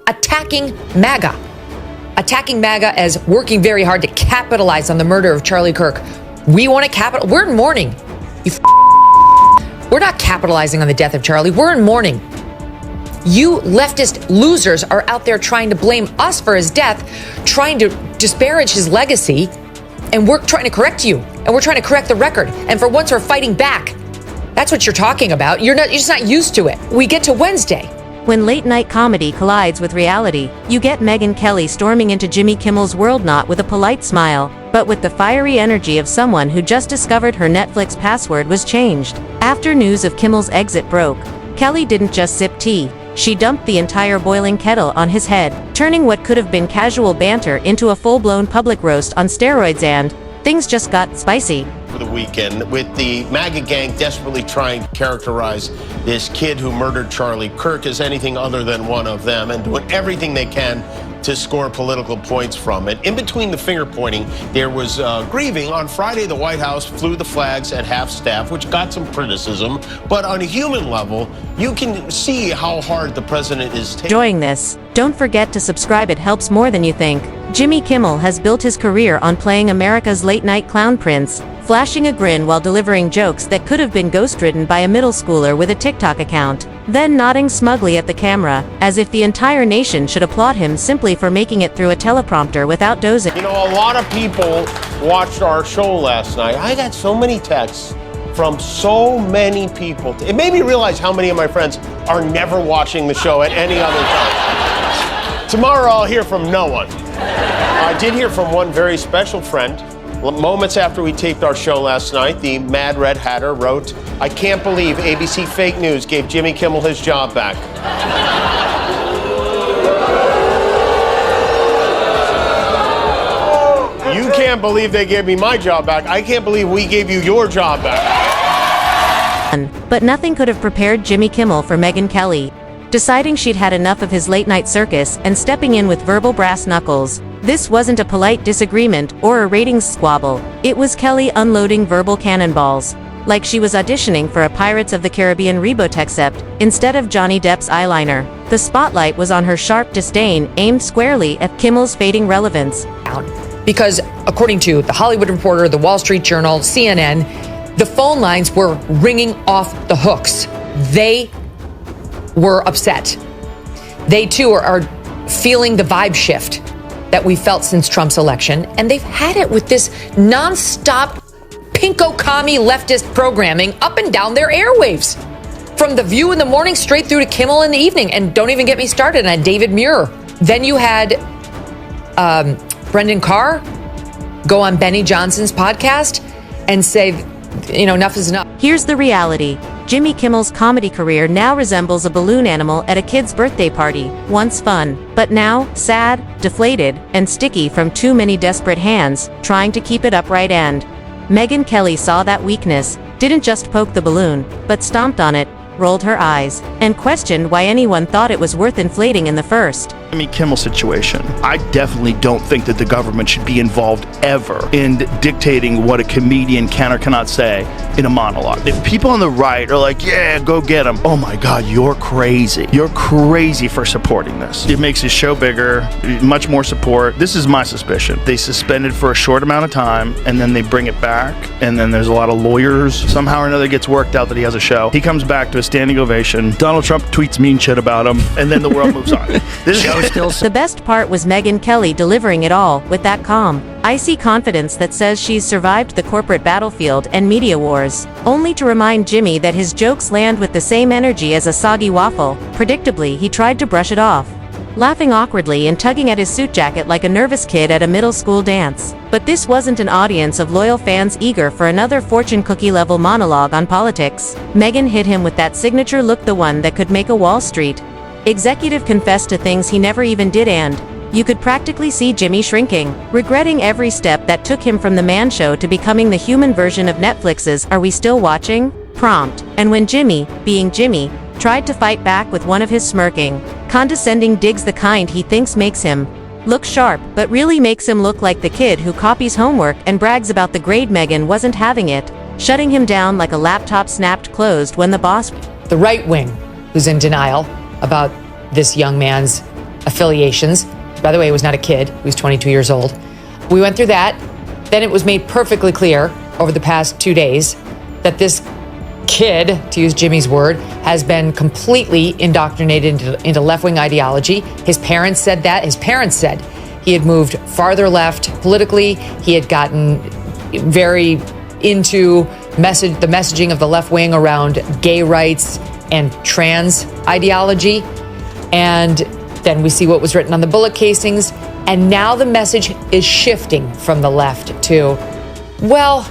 attacking MAGA. Attacking MAGA as working very hard to capitalize on the murder of Charlie Kirk. We want to capitalize. We're in mourning. We're not capitalizing on the death of Charlie. We're in mourning. You leftist losers are out there trying to blame us for his death, trying to disparage his legacy, and we're trying to correct you, and we're trying to correct the record. And for once, we're fighting back. That's what you're talking about. You're just not used to it. We get to Wednesday. When late-night comedy collides with reality, you get Megyn Kelly storming into Jimmy Kimmel's world not with a polite smile, but with the fiery energy of someone who just discovered her Netflix password was changed. After news of Kimmel's exit broke, Kelly didn't just sip tea. She dumped the entire boiling kettle on his head, turning what could have been casual banter into a full-blown public roast on steroids, and things just got spicy. For the weekend, with the MAGA gang desperately trying to characterize this kid who murdered Charlie Kirk as anything other than one of them, and doing everything they can to score political points from it. In between the finger pointing, there was grieving. On Friday, the White House flew the flags at half staff, which got some criticism. But on a human level, you can see how hard the president is taking. Enjoying this? Don't forget to subscribe. It helps more than you think. Jimmy Kimmel has built his career on playing America's late-night clown prince, flashing a grin while delivering jokes that could have been ghostwritten by a middle schooler with a TikTok account, then nodding smugly at the camera, as if the entire nation should applaud him simply for making it through a teleprompter without dozing. You know, a lot of people watched our show last night. I got so many texts from so many people. It made me realize how many of my friends are never watching the show at any other time. Tomorrow I'll hear from no one. I did hear from one very special friend. Moments after we taped our show last night, the Mad Red Hatter wrote, "I can't believe ABC Fake News gave Jimmy Kimmel his job back." You can't believe they gave me my job back. I can't believe we gave you your job back. But nothing could have prepared Jimmy Kimmel for Megyn Kelly. Deciding she'd had enough of his late-night circus and stepping in with verbal brass knuckles. This wasn't a polite disagreement or a ratings squabble. It was Kelly unloading verbal cannonballs. Like she was auditioning for a Pirates of the Caribbean reboot, except instead of Johnny Depp's eyeliner, the spotlight was on her sharp disdain aimed squarely at Kimmel's fading relevance. Because according to The Hollywood Reporter, The Wall Street Journal, CNN, the phone lines were ringing off the hooks. They were upset. They too are feeling the vibe shift that we felt since Trump's election, and they've had it with this nonstop pinko commie leftist programming up and down their airwaves, from The View in the morning straight through to Kimmel in the evening. And don't even get me started on David Muir. Then you had Brendan Carr go on Benny Johnson's podcast and say, enough is enough. Here's the reality. Jimmy Kimmel's comedy career now resembles a balloon animal at a kid's birthday party, once fun, but now sad, deflated, and sticky from too many desperate hands trying to keep it upright. And Megyn Kelly saw that weakness, didn't just poke the balloon, but stomped on it, rolled her eyes, and questioned why anyone thought it was worth inflating in the first. Jimmy Kimmel situation. I definitely don't think that the government should be involved ever in dictating what a comedian can or cannot say in a monologue. If people on the right are like, yeah, go get him. Oh my God, you're crazy. You're crazy for supporting this. It makes his show bigger, much more support. This is my suspicion. They suspend it for a short amount of time and then they bring it back. And then there's a lot of lawyers. Somehow or another it gets worked out that he has a show. He comes back to a standing ovation. Donald Trump tweets mean shit about him and then the world moves on. This is the best part was Megyn Kelly delivering it all with that calm, icy confidence that says she's survived the corporate battlefield and media wars, only to remind Jimmy that his jokes land with the same energy as a soggy waffle. Predictably, he tried to brush it off, laughing awkwardly and tugging at his suit jacket like a nervous kid at a middle school dance. But this wasn't an audience of loyal fans eager for another fortune cookie-level monologue on politics. Megyn hit him with that signature look, the one that could make a Wall Street executive confess to things he never even did, and you could practically see Jimmy shrinking, regretting every step that took him from the man show to becoming the human version of Netflix's Are We Still Watching? Prompt. And when Jimmy, being Jimmy, tried to fight back with one of his smirking, condescending digs, the kind he thinks makes him look sharp but really makes him look like the kid who copies homework and brags about the grade, Megyn wasn't having it, shutting him down like a laptop snapped closed when the boss. The right wing, who's in denial about this young man's affiliations. By the way, he was not a kid. He was 22 years old. We went through that. Then it was made perfectly clear over the past 2 days that this kid, to use Jimmy's word, has been completely indoctrinated into left-wing ideology. His parents said that. His parents said he had moved farther left politically. He had gotten very into the messaging of the left wing around gay rights and trans ideology. And then we see what was written on the bullet casings. And now the message is shifting from the left to, well,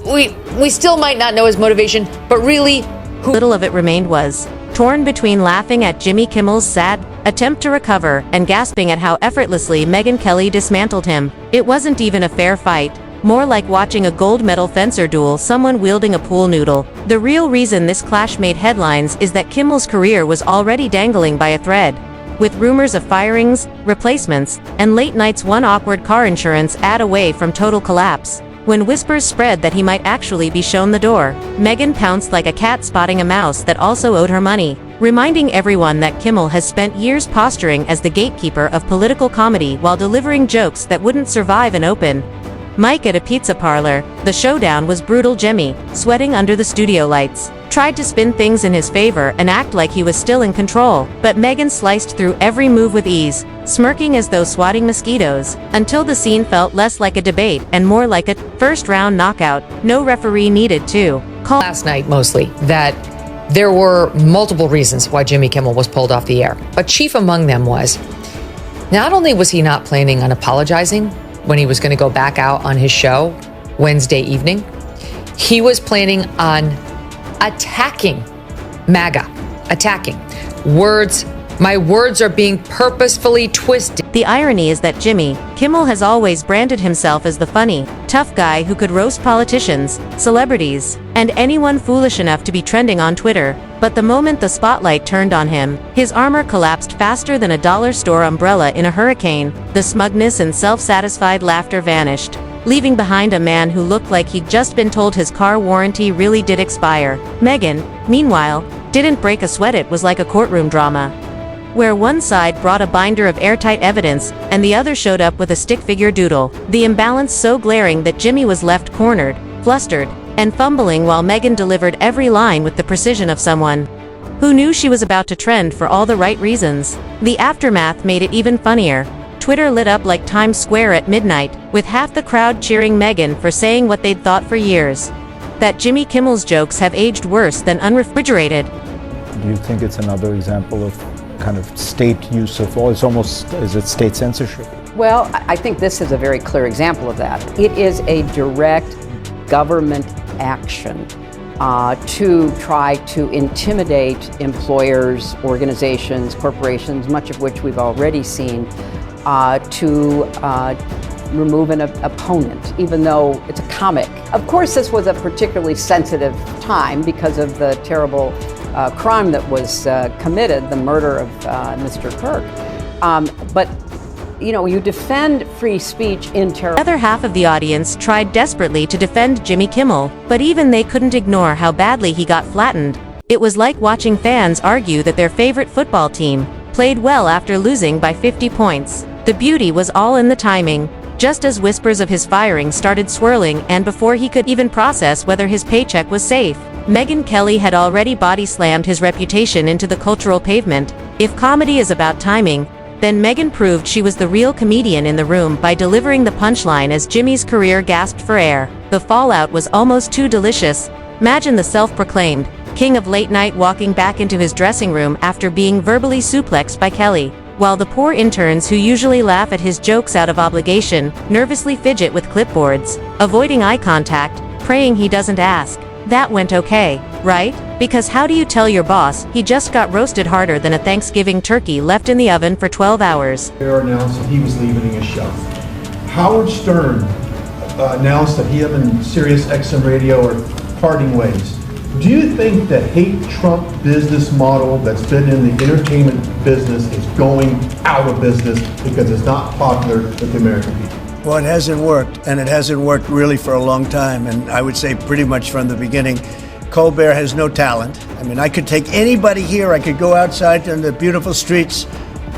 we still might not know his motivation, but really, who Little of it remained was torn between laughing at Jimmy Kimmel's sad attempt to recover and gasping at how effortlessly Megyn Kelly dismantled him. It wasn't even a fair fight. More like watching a gold medal fencer duel someone wielding a pool noodle. The real reason this clash made headlines is that Kimmel's career was already dangling by a thread. With rumors of firings, replacements, and late nights one awkward car insurance ad away from total collapse. When whispers spread that he might actually be shown the door, Megyn pounced like a cat spotting a mouse that also owed her money, reminding everyone that Kimmel has spent years posturing as the gatekeeper of political comedy while delivering jokes that wouldn't survive an open mic at a pizza parlor. The showdown was brutal. Jimmy, sweating under the studio lights, tried to spin things in his favor and act like he was still in control, but Megyn sliced through every move with ease, smirking as though swatting mosquitoes, until the scene felt less like a debate and more like a first-round knockout. No referee needed to call last night mostly that there were multiple reasons why Jimmy Kimmel was pulled off the air. But chief among them was, not only was he not planning on apologizing when he was going to go back out on his show Wednesday evening, he was planning on attacking MAGA. Attacking. My words are being purposefully twisted. The irony is that Jimmy Kimmel has always branded himself as the funny, tough guy who could roast politicians, celebrities, and anyone foolish enough to be trending on Twitter. But the moment the spotlight turned on him, his armor collapsed faster than a dollar store umbrella in a hurricane. The smugness and self-satisfied laughter vanished, leaving behind a man who looked like he'd just been told his car warranty really did expire. Megyn, meanwhile, didn't break a sweat. It was like a courtroom drama, where one side brought a binder of airtight evidence, and the other showed up with a stick figure doodle. The imbalance so glaring that Jimmy was left cornered, flustered, and fumbling while Megyn delivered every line with the precision of someone who knew she was about to trend for all the right reasons. The aftermath made it even funnier. Twitter lit up like Times Square at midnight, with half the crowd cheering Megyn for saying what they'd thought for years: that Jimmy Kimmel's jokes have aged worse than unrefrigerated. Do you think it's another example of kind of state use of, it's almost, is it state censorship? Well, I think this is a very clear example of that. It is a direct government action to try to intimidate employers, organizations, corporations, much of which we've already seen, to remove an opponent, even though it's a comic. Of course, this was a particularly sensitive time because of the terrible crime that was committed, the murder of Mr. Kirk. But you know, you defend free speech in terror. The other half of the audience tried desperately to defend Jimmy Kimmel, but even they couldn't ignore how badly he got flattened. It was like watching fans argue that their favorite football team played well after losing by 50 points. The beauty was all in the timing. Just as whispers of his firing started swirling, and before he could even process whether his paycheck was safe, Megyn Kelly had already body-slammed his reputation into the cultural pavement. If comedy is about timing, then Megyn proved she was the real comedian in the room by delivering the punchline as Jimmy's career gasped for air. The fallout was almost too delicious. Imagine the self-proclaimed king of late night walking back into his dressing room after being verbally suplexed by Kelly, while the poor interns who usually laugh at his jokes out of obligation nervously fidget with clipboards, avoiding eye contact, praying he doesn't ask. That went okay, right? Because how do you tell your boss he just got roasted harder than a Thanksgiving turkey left in the oven for 12 hours? Announced that he was leaving his show. Howard Stern announced that he and Sirius XM Radio are parting ways. Do you think the hate Trump business model that's been in the entertainment business is going out of business because it's not popular with the American people? Well, it hasn't worked, and it hasn't worked really for a long time, and I would say pretty much from the beginning. Colbert has no talent. I mean, I could take anybody here, I could go outside in the beautiful streets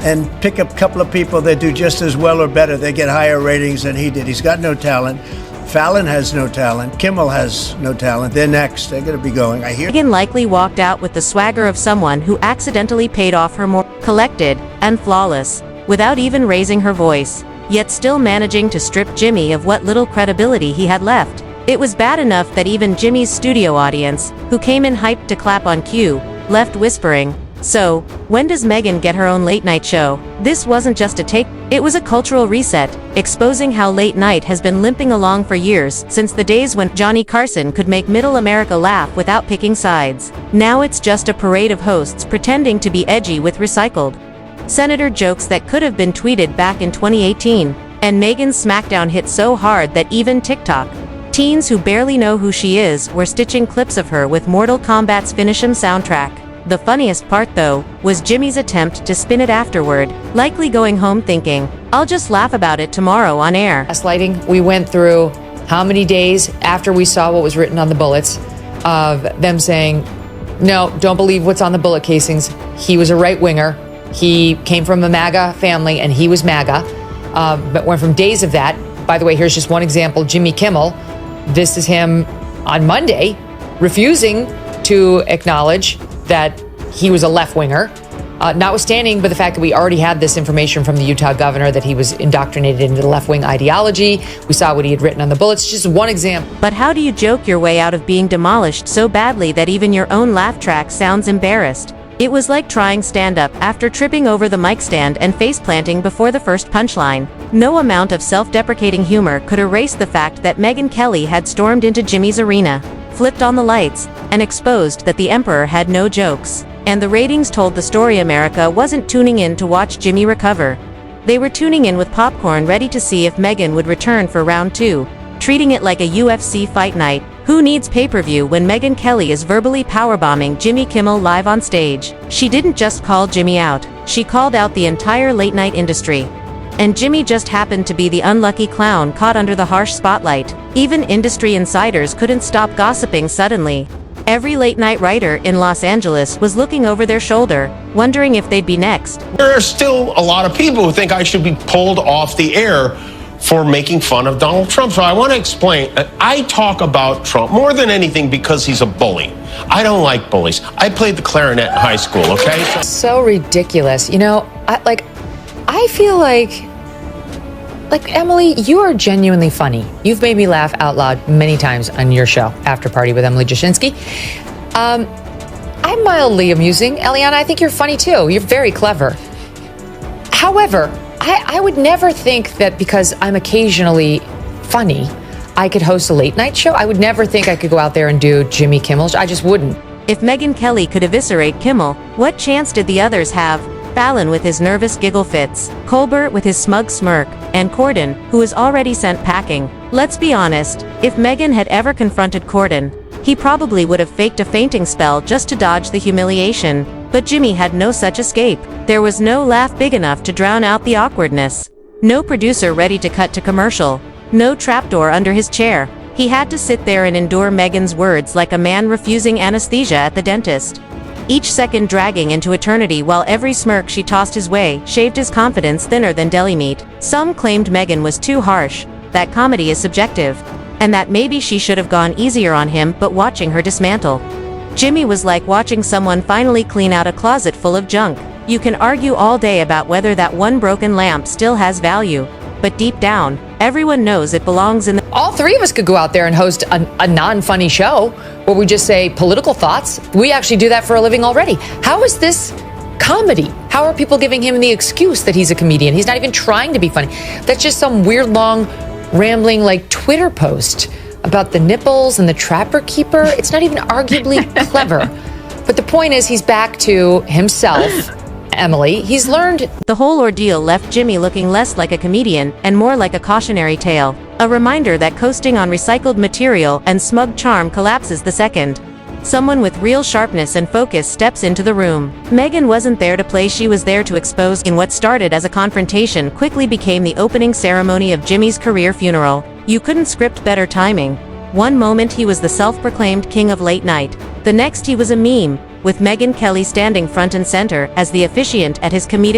and pick up a couple of people that do just as well or better. They get higher ratings than he did. He's got no talent. Fallon has no talent. Kimmel has no talent. They're next. They're going to be going. I hear. Megyn likely walked out with the swagger of someone who accidentally paid off her more collected and flawless, without even raising her voice, yet still managing to strip Jimmy of what little credibility he had left. It was bad enough that even Jimmy's studio audience, who came in hyped to clap on cue, left whispering, "So, when does Megyn get her own late-night show?" This wasn't just a take, it was a cultural reset, exposing how late night has been limping along for years, since the days when Johnny Carson could make middle America laugh without picking sides. Now it's just a parade of hosts pretending to be edgy with recycled senator jokes that could have been tweeted back in 2018, and Megyn's smackdown hit so hard that even TikTok teens who barely know who she is were stitching clips of her with Mortal Kombat's Finish 'Em soundtrack. The funniest part, though, was Jimmy's attempt to spin it afterward, likely going home thinking, "I'll just laugh about it tomorrow on air." Gaslighting, we went through how many days after we saw what was written on the bullets of them saying, no, don't believe what's on the bullet casings. He was a right-winger. He came from a MAGA family, and he was MAGA. But went from days of that. By the way, here's just one example. Jimmy Kimmel, this is him on Monday, refusing to acknowledge that he was a left-winger, notwithstanding but the fact that we already had this information from the Utah governor that he was indoctrinated into the left-wing ideology. We saw what he had written on the bullets. Just one example. But how do you joke your way out of being demolished so badly that even your own laugh track sounds embarrassed? It was like trying stand-up after tripping over the mic stand and face-planting before the first punchline. No amount of self-deprecating humor could erase the fact that Megyn Kelly had stormed into Jimmy's arena, flipped on the lights, and exposed that the Emperor had no jokes. And the ratings told the story America wasn't tuning in to watch Jimmy recover. They were tuning in with popcorn ready to see if Megyn would return for round 2, treating it like a UFC fight night. Who needs pay-per-view when Megyn Kelly is verbally powerbombing Jimmy Kimmel live on stage? She didn't just call Jimmy out, she called out the entire late-night industry. And Jimmy just happened to be the unlucky clown caught under the harsh spotlight. Even industry insiders couldn't stop gossiping suddenly. Every late-night writer in Los Angeles was looking over their shoulder, wondering if they'd be next. There are still a lot of people who think I should be pulled off the air for making fun of Donald Trump. So I want to explain, I talk about Trump more than anything because he's a bully. I don't like bullies. I played the clarinet in high school, okay? So ridiculous. You know, I feel like Emily, you are genuinely funny. You've made me laugh out loud many times on your show, After Party with Emily Jashinsky. I'm mildly amusing. Eliana, I think you're funny too. You're very clever. However, I would never think that because I'm occasionally funny, I could host a late night show. I would never think I could go out there and do Jimmy Kimmel. I just wouldn't. If Megyn Kelly could eviscerate Kimmel, what chance did the others have? Fallon with his nervous giggle fits, Colbert with his smug smirk, and Corden, who is already sent packing. Let's be honest, if Megyn had ever confronted Corden, he probably would have faked a fainting spell just to dodge the humiliation. But Jimmy had no such escape. There was no laugh big enough to drown out the awkwardness. No producer ready to cut to commercial. No trapdoor under his chair. He had to sit there and endure Megyn's words like a man refusing anesthesia at the dentist. Each second dragging into eternity while every smirk she tossed his way shaved his confidence thinner than deli meat. Some claimed Megyn was too harsh, that comedy is subjective, and that maybe she should have gone easier on him, but watching her dismantle Jimmy was like watching someone finally clean out a closet full of junk. You can argue all day about whether that one broken lamp still has value, but deep down, everyone knows it belongs in the— All three of us could go out there and host a non-funny show where we just say political thoughts. We actually do that for a living already. How is this comedy? How are people giving him the excuse that he's a comedian? He's not even trying to be funny. That's just some weird, long, rambling, like, Twitter post about the nipples and the trapper keeper. It's not even arguably clever. But the point is, he's back to himself, Emily. He's learned. The whole ordeal left Jimmy looking less like a comedian and more like a cautionary tale. A reminder that coasting on recycled material and smug charm collapses the second someone with real sharpness and focus steps into the room. Megyn wasn't there to play, she was there to expose. In what started as a confrontation quickly became the opening ceremony of Jimmy's career funeral. You couldn't script better timing. One moment he was the self-proclaimed king of late night. The next he was a meme, with Megyn Kelly standing front and center as the officiant at his comedic